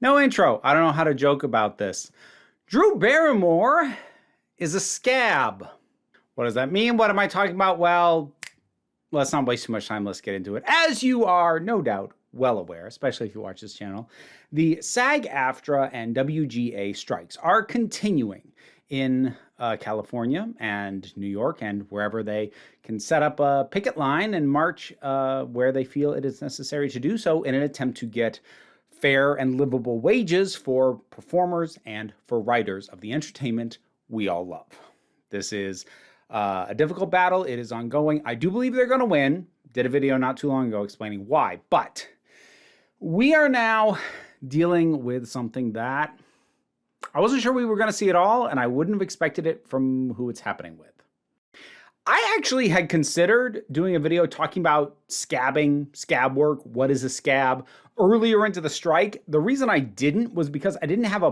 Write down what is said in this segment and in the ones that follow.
No intro. I don't know how to joke about this. Drew Barrymore is a scab. What does that mean? What am I talking about? Well, let's not waste too much time. Let's get into it. As you are no doubt well aware, especially if you watch this channel, the sag-aftra and WGA strikes are continuing in California and New York and wherever they can set up a picket line and march where they feel it is necessary to do so in an attempt to get fair and livable wages for performers and for writers of the entertainment we all love. This is a difficult battle. It is ongoing. I do believe they're going to win. Did a video not too long ago explaining why. But we are now dealing with something that I wasn't sure we were going to see at all, and I wouldn't have expected it from who it's happening with. I actually had considered doing a video talking about scabbing, scab work, what is a scab, earlier into the strike. The reason I didn't was because I didn't have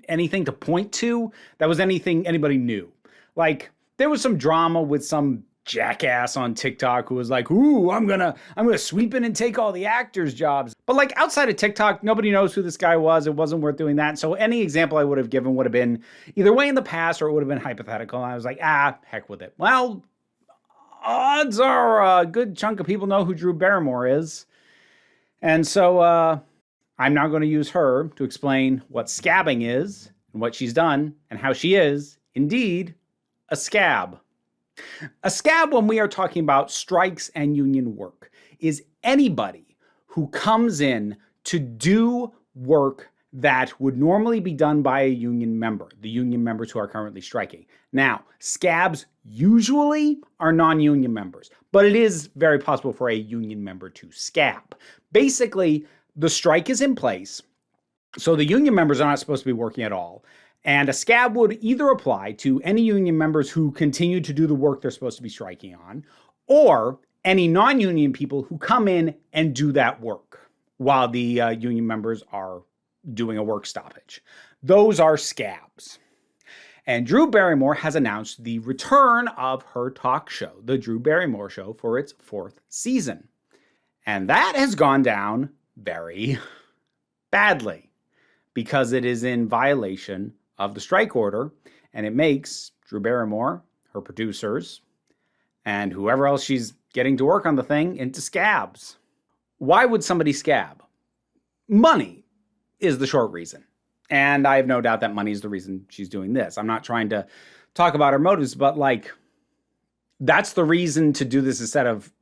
anything to point to that was anything anybody knew. Like, there was some drama with some jackass on TikTok who was like, ooh, I'm gonna sweep in and take all the actors' jobs. But like, outside of TikTok, nobody knows who this guy was. It wasn't worth doing that. So any example I would have given would have been either way in the past or it would have been hypothetical. And I was like, heck with it. Well, odds are a good chunk of people know who Drew Barrymore is. And so I'm now going to use her to explain what scabbing is and what she's done and how she is, indeed, a scab. A scab, when we are talking about strikes and union work, is anybody who comes in to do work that would normally be done by a union member, the union members who are currently striking. Now, scabs usually are non-union members, but it is very possible for a union member to scab. Basically, the strike is in place, so the union members are not supposed to be working at all. And a scab would either apply to any union members who continue to do the work they're supposed to be striking on, or any non-union people who come in and do that work while the union members are doing a work stoppage. Those are scabs. And Drew Barrymore has announced the return of her talk show, The Drew Barrymore Show, for its 4th season. And that has gone down very badly because it is in violation of the strike order, and it makes Drew Barrymore, her producers, and whoever else she's getting to work on the thing into scabs. Why would somebody scab? Money is the short reason. And I have no doubt that money is the reason she's doing this. I'm not trying to talk about her motives, but like, that's the reason to do this instead of,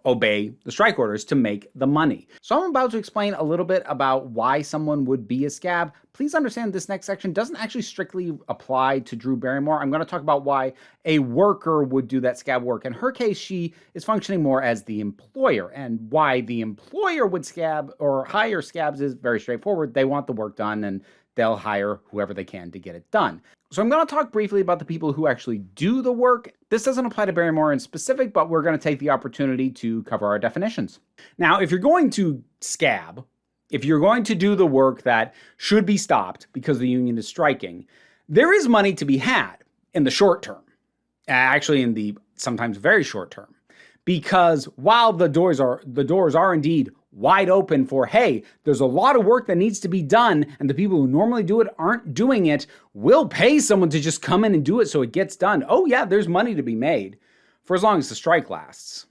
obey the strike orders, to make the money. So I'm about to explain a little bit about why someone would be a scab. Please understand this next section doesn't actually strictly apply to Drew Barrymore. I'm going to talk about why a worker would do that scab work. In her case, she is functioning more as the employer, and why the employer would scab or hire scabs is very straightforward. They want the work done and they'll hire whoever they can to get it done. So I'm going to talk briefly about the people who actually do the work. This doesn't apply to Barrymore in specific, but we're going to take the opportunity to cover our definitions. Now, if you're going to scab, if you're going to do the work that should be stopped because the union is striking, there is money to be had in the short term, actually in the sometimes very short term, because while the doors are indeed wide open for, hey, there's a lot of work that needs to be done, and the people who normally do it aren't doing it, we'll pay someone to just come in and do it so it gets done. Oh yeah, there's money to be made for as long as the strike lasts.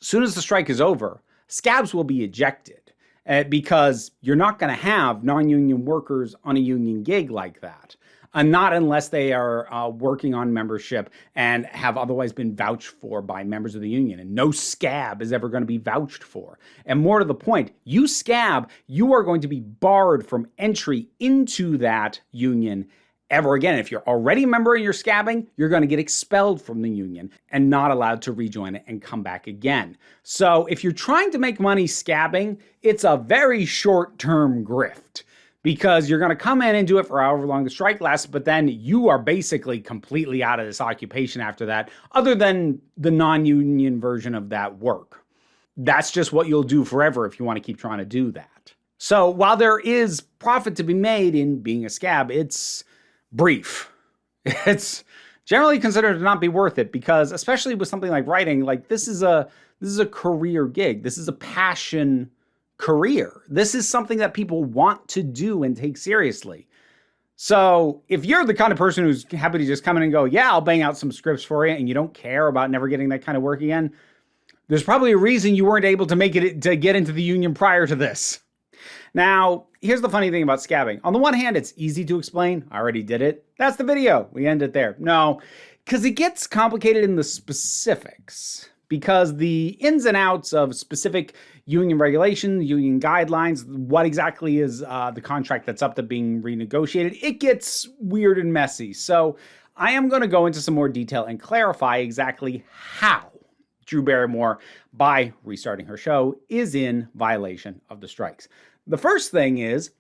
As soon as the strike is over, scabs will be ejected because you're not going to have non-union workers on a union gig like that. Not unless they are working on membership and have otherwise been vouched for by members of the union. And no scab is ever going to be vouched for. And more to the point, you scab, you are going to be barred from entry into that union ever again. If you're already a member and you're scabbing, you're going to get expelled from the union and not allowed to rejoin it and come back again. So if you're trying to make money scabbing, it's a very short-term grift, because you're going to come in and do it for however long the strike lasts, but then you are basically completely out of this occupation after that, other than the non-union version of that work. That's just what you'll do forever if you want to keep trying to do that. So while there is profit to be made in being a scab, it's brief. It's generally considered to not be worth it because, especially with something like writing, like this is a career gig. This is a passion career. This is something that people want to do and take seriously. So if you're the kind of person who's happy to just come in and go, yeah, I'll bang out some scripts for you, and you don't care about never getting that kind of work again, there's probably a reason you weren't able to make it to get into the union prior to this. Now, here's the funny thing about scabbing. On the one hand, it's easy to explain. I already did it. That's the video. We end it there. No, because it gets complicated in the specifics. Because the ins and outs of specific union regulations, union guidelines, what exactly is the contract that's up to being renegotiated, it gets weird and messy. So I am going to go into some more detail and clarify exactly how Drew Barrymore, by restarting her show, is in violation of the strikes. The first thing is,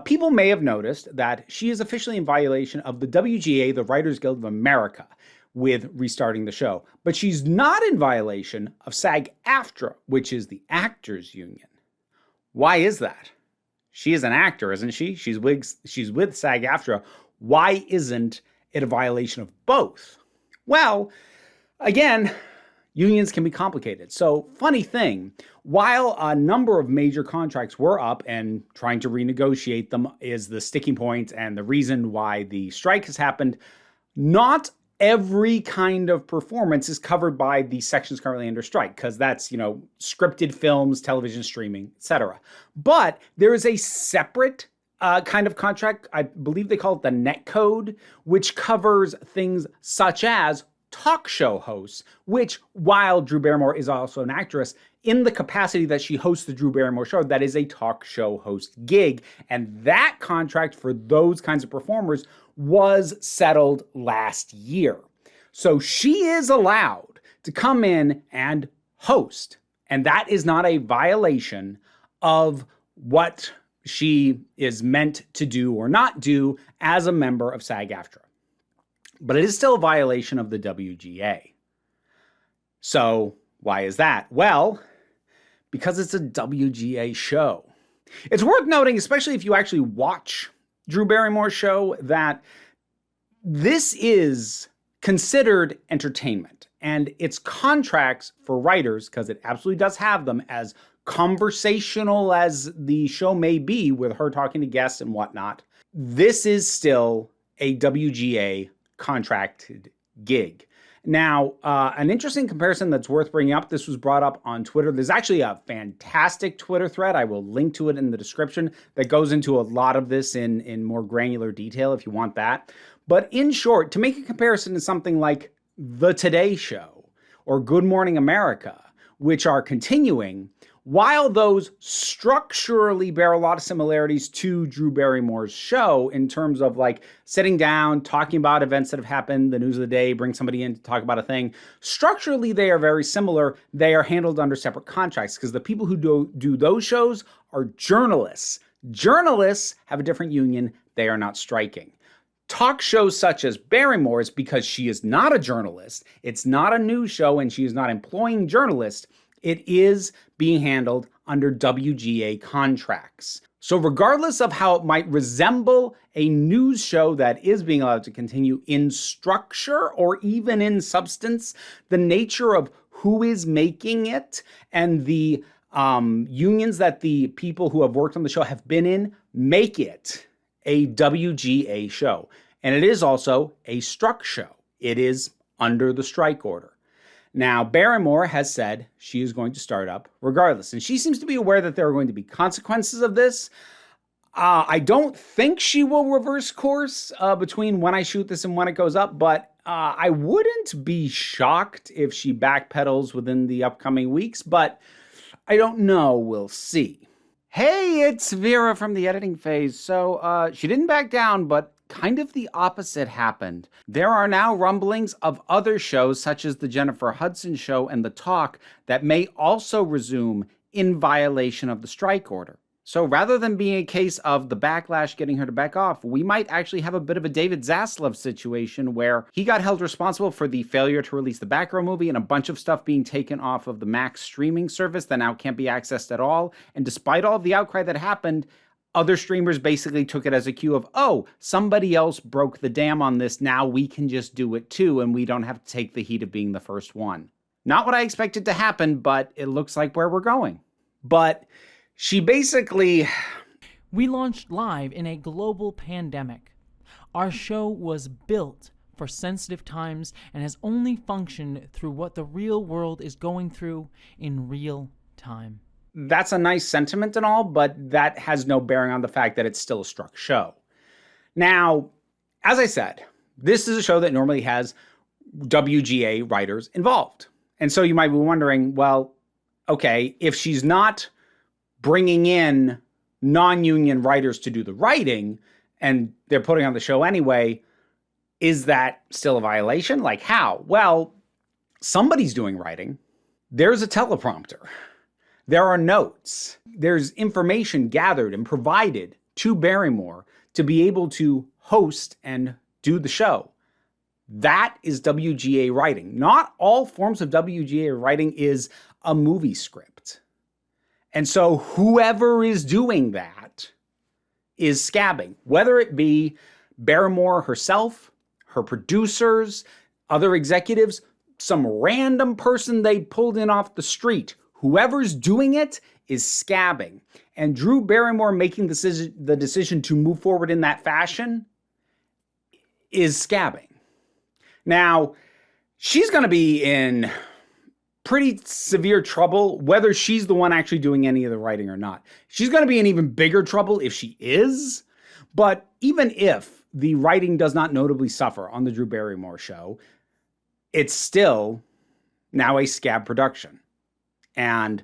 people may have noticed that she is officially in violation of the WGA, the Writers Guild of America, with restarting the show. But she's not in violation of sag-aftra, which is the actors union. Why is that? She is an actor, isn't she? She's with sag-aftra. Why isn't it a violation of both? Well, again, unions can be complicated. So, funny thing, while a number of major contracts were up and trying to renegotiate them is the sticking point and the reason why the strike has happened, not every kind of performance is covered by the sections currently under strike, because that's, scripted films, television streaming, etc. But there is a separate kind of contract, I believe they call it the net code, which covers things such as talk show hosts, which, while Drew Barrymore is also an actress, in the capacity that she hosts the Drew Barrymore show, that is a talk show host gig. And that contract for those kinds of performers was settled last year. So she is allowed to come in and host. And that is not a violation of what she is meant to do or not do as a member of SAG-AFTRA. But it is still a violation of the WGA. So why is that? Well, because it's a WGA show. It's worth noting, especially if you actually watch Drew Barrymore's show, that this is considered entertainment. And its contracts for writers, because it absolutely does have them, as conversational as the show may be with her talking to guests and whatnot, this is still a WGA contracted gig. Now, an interesting comparison that's worth bringing up, this was brought up on Twitter. There's actually a fantastic Twitter thread. I will link to it in the description that goes into a lot of this in more granular detail if you want that. But in short, to make a comparison to something like The Today Show or Good Morning America, which are continuing, while those structurally bear a lot of similarities to Drew Barrymore's show in terms of like sitting down, talking about events that have happened, the news of the day, bring somebody in to talk about a thing, structurally they are very similar. They are handled under separate contracts because the people who do those shows are journalists. Journalists have a different union. They are not striking. Talk shows such as Barrymore's, because she is not a journalist, it's not a news show, and she is not employing journalists, it is being handled under WGA contracts. So regardless of how it might resemble a news show that is being allowed to continue in structure or even in substance, the nature of who is making it and the unions that the people who have worked on the show have been in make it a WGA show. And it is also a struck show. It is under the strike order. Now, Barrymore has said she is going to start up regardless, and she seems to be aware that there are going to be consequences of this. I don't think she will reverse course between when I shoot this and when it goes up, but I wouldn't be shocked if she backpedals within the upcoming weeks, but I don't know. We'll see. Hey, it's Vera from the editing phase. So she didn't back down, but kind of the opposite happened. There are now rumblings of other shows such as the Jennifer Hudson Show and The Talk that may also resume in violation of the strike order. So rather than being a case of the backlash getting her to back off, we might actually have a bit of a David Zaslav situation where he got held responsible for the failure to release the Batgirl movie and a bunch of stuff being taken off of the Max streaming service that now can't be accessed at all. And despite all of the outcry that happened, other streamers basically took it as a cue of, oh, somebody else broke the dam on this, now we can just do it too, and we don't have to take the heat of being the first one. Not what I expected to happen, but it looks like where we're going. But she basically... We launched live in a global pandemic. Our show was built for sensitive times and has only functioned through what the real world is going through in real time. That's a nice sentiment and all, but that has no bearing on the fact that it's still a struck show. Now, as I said, this is a show that normally has WGA writers involved. And so you might be wondering, well, okay, if she's not bringing in non-union writers to do the writing and they're putting on the show anyway, is that still a violation? Like how? Well, somebody's doing writing. There's a teleprompter. There are notes. There's information gathered and provided to Barrymore to be able to host and do the show. That is WGA writing. Not all forms of WGA writing is a movie script. And so whoever is doing that is scabbing, whether it be Barrymore herself, her producers, other executives, some random person they pulled in off the street. Whoever's doing it is scabbing. And Drew Barrymore making the decision to move forward in that fashion is scabbing. Now, she's going to be in pretty severe trouble, whether she's the one actually doing any of the writing or not. She's going to be in even bigger trouble if she is. But even if the writing does not notably suffer on the Drew Barrymore show, it's still now a scab production. And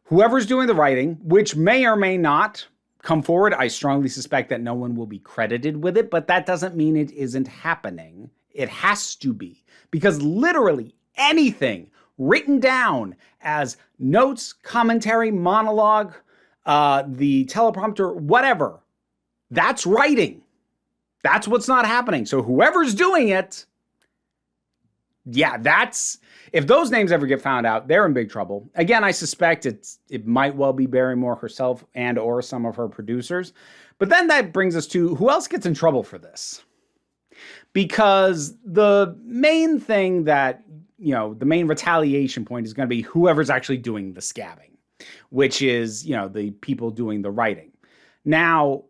whoever's doing the writing, which may or may not come forward, I strongly suspect that no one will be credited with it, but that doesn't mean it isn't happening. It has to be, because literally anything written down as notes, commentary, monologue, the teleprompter, whatever, that's writing. That's what's not happening. So whoever's doing it, yeah, if those names ever get found out, they're in big trouble. Again, I suspect it might well be Barrymore herself and or some of her producers. But then that brings us to who else gets in trouble for this? Because the main thing that, the main retaliation point is going to be whoever's actually doing the scabbing, which is, the people doing the writing. Now,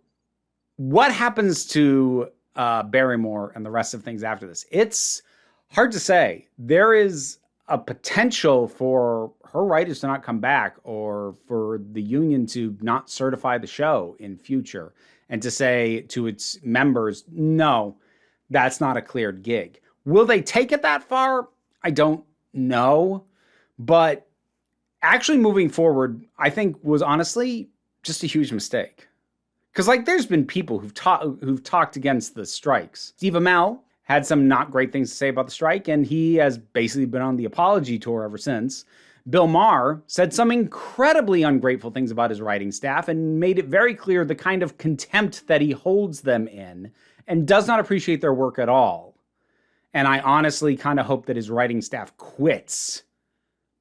what happens to Barrymore and the rest of things after this? It's hard to say. There is a potential for her writers to not come back or for the union to not certify the show in future and to say to its members, no, that's not a cleared gig. Will they take it that far? I don't know. But actually moving forward, I think was honestly just a huge mistake. Because there's been people who've talked against the strikes. Steve Amell had some not great things to say about the strike, and he has basically been on the apology tour ever since. Bill Maher said some incredibly ungrateful things about his writing staff and made it very clear the kind of contempt that he holds them in and does not appreciate their work at all. And I honestly kind of hope that his writing staff quits.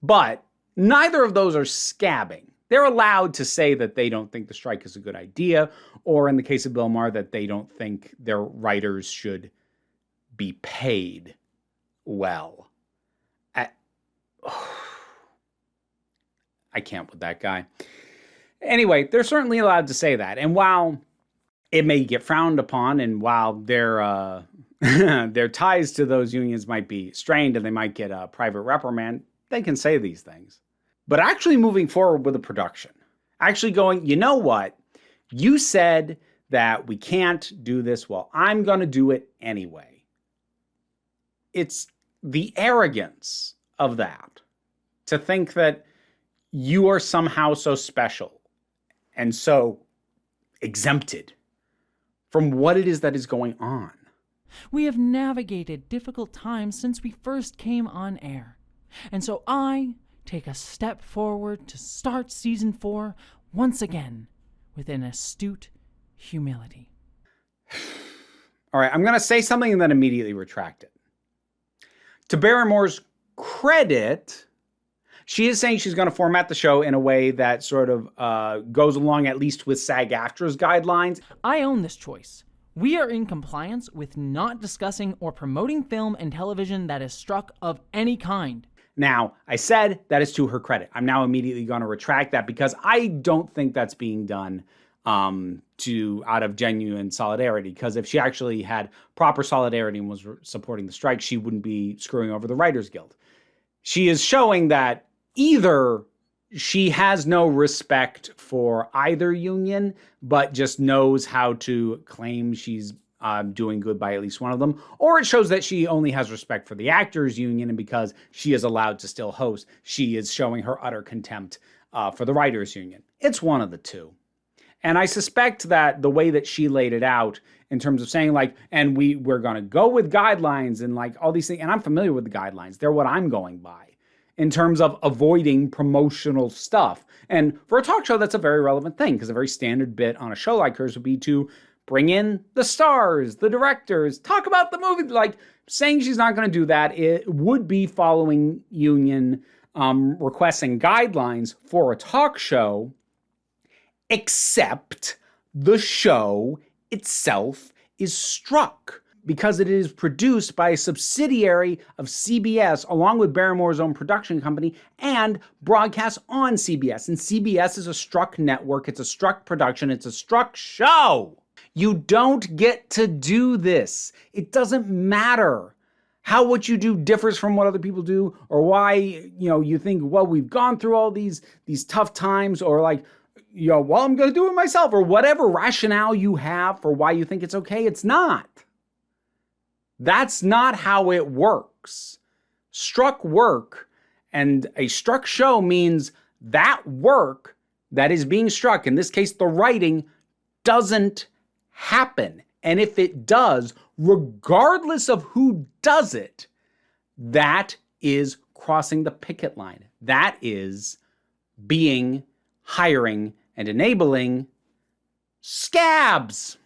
But neither of those are scabbing. They're allowed to say that they don't think the strike is a good idea, or in the case of Bill Maher, that they don't think their writers should be paid well. I can't with that guy. Anyway, they're certainly allowed to say that. And while it may get frowned upon, and while their their ties to those unions might be strained and they might get a private reprimand, they can say these things. But actually moving forward with the production, actually going, you know what? You said that we can't do this. Well, I'm going to do it anyway. It's the arrogance of that to think that you are somehow so special and so exempted from what it is that is going on. We have navigated difficult times since we first came on air. And so I take a step forward to start season 4 once again with an astute humility. All right, I'm going to say something and then immediately retract it. To Barrymore's credit, she is saying she's going to format the show in a way that sort of goes along at least with SAG-AFTRA's guidelines. I own this choice. We are in compliance with not discussing or promoting film and television that is struck of any kind. Now, I said that is to her credit. I'm now immediately going to retract that because I don't think that's being done out of genuine solidarity. Because if she actually had proper solidarity and was supporting the strike, she wouldn't be screwing over the Writers Guild. She is showing that either she has no respect for either union, but just knows how to claim she's doing good by at least one of them, or it shows that she only has respect for the actors union, and because she is allowed to still host, she is showing her utter contempt for the writers union. It's one of the two. And I suspect that the way that she laid it out in terms of saying like, and we're going to go with guidelines and like all these things, and I'm familiar with the guidelines. They're what I'm going by in terms of avoiding promotional stuff. And for a talk show, that's a very relevant thing, because a very standard bit on a show like hers would be to bring in the stars, the directors, talk about the movie. Like, saying she's not going to do that, it would be following union requests and guidelines for a talk show, except the show itself is struck because it is produced by a subsidiary of CBS along with Barrymore's own production company and broadcasts on CBS. And CBS is a struck network. It's a struck production. It's a struck show. You don't get to do this. It doesn't matter how what you do differs from what other people do, or why, you think, well, we've gone through all these tough times, or like, well, I'm going to do it myself, or whatever rationale you have for why you think it's okay. It's not. That's not how it works. Struck work and a struck show means that work that is being struck, in this case, the writing, doesn't happen. And if it does, regardless of who does it, that is crossing the picket line. That is hiring, and enabling scabs.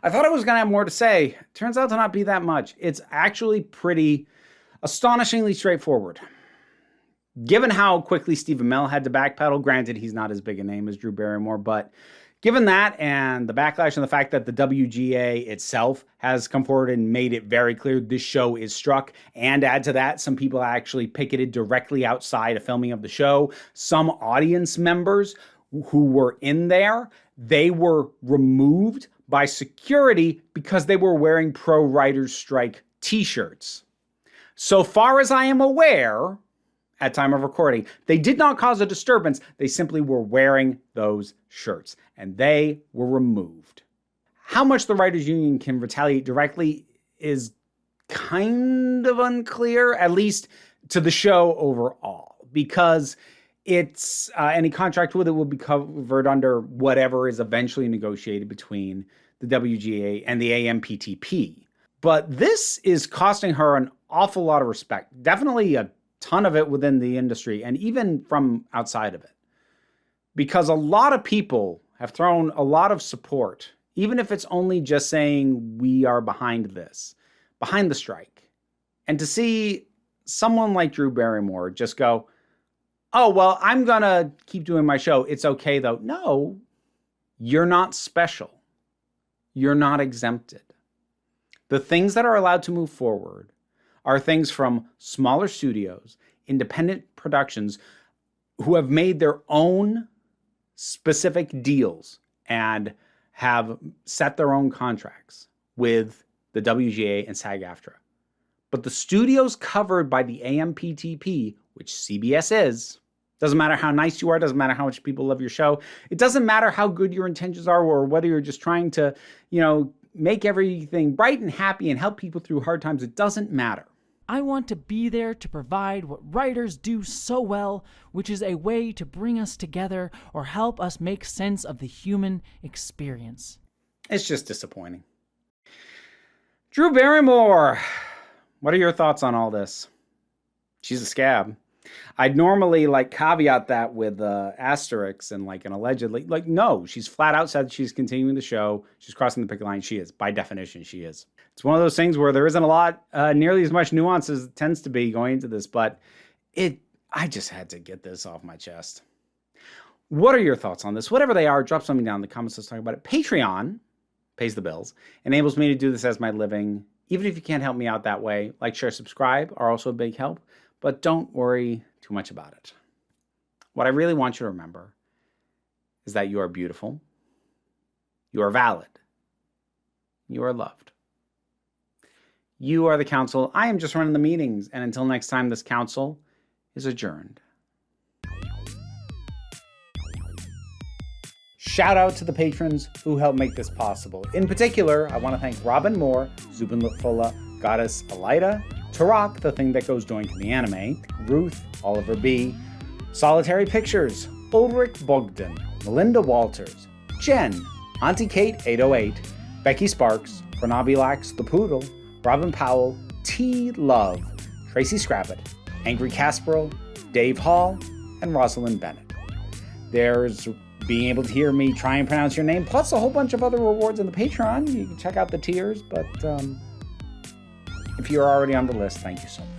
I thought I was going to have more to say. Turns out to not be that much. It's actually pretty astonishingly straightforward. Given how quickly Stephen Amell had to backpedal, granted he's not as big a name as Drew Barrymore, but given that and the backlash and the fact that the WGA itself has come forward and made it very clear this show is struck, and add to that, some people actually picketed directly outside a filming of the show. Some audience members who were in there, they were removed by security because they were wearing pro-writers strike t-shirts. So far as I am aware, at time of recording, they did not cause a disturbance. They simply were wearing those shirts, and they were removed. How much the writers union can retaliate directly is kind of unclear, at least to the show overall, because it's any contract with it will be covered under whatever is eventually negotiated between the WGA and the AMPTP. But this is costing her an awful lot of respect, definitely a ton of it within the industry and even from outside of it, because a lot of people have thrown a lot of support, even if it's only just saying we are behind this, behind the strike. And to see someone like Drew Barrymore just go, oh, well, I'm going to keep doing my show. It's okay, though. No, you're not special. You're not exempted. The things that are allowed to move forward are things from smaller studios, independent productions who have made their own specific deals and have set their own contracts with the WGA and SAG-AFTRA. But the studios covered by the AMPTP, which CBS is, doesn't matter how nice you are, doesn't matter how much people love your show, it doesn't matter how good your intentions are or whether you're just trying to, make everything bright and happy and help people through hard times. It doesn't matter. I want to be there to provide what writers do so well, which is a way to bring us together or help us make sense of the human experience. It's just disappointing. Drew Barrymore, what are your thoughts on all this? She's a scab. I'd normally like caveat that with asterisks and like an allegedly. Like, no, she's flat out said she's continuing the show. She's crossing the picket line. She is. By definition, she is. It's one of those things where there isn't a lot, nearly as much nuance as it tends to be going into this, but I just had to get this off my chest. What are your thoughts on this? Whatever they are, drop something down in the comments. Let's talk about it. Patreon pays the bills, enables me to do this as my living. Even if you can't help me out that way, like, share, subscribe are also a big help, but don't worry too much about it. What I really want you to remember is that you are beautiful, you are valid, you are loved. You are the council. I am just running the meetings, and until next time, this council is adjourned. Shout out to the patrons who helped make this possible. In particular, I want to thank Robin Moore, Zubin Lutfola, Goddess Elida, Tarak, the thing that goes doink in the anime, Ruth, Oliver B, Solitary Pictures, Ulrich Bogdan, Melinda Walters, Jen, Auntie Kate 808, Becky Sparks, Fernabilax, The Poodle, Robin Powell, T. Love, Tracy Scrappett, Angry Casperl, Dave Hall, and Rosalind Bennett. There's being able to hear me try and pronounce your name, plus a whole bunch of other rewards in the Patreon. You can check out the tiers, but if you're already on the list, thank you so much.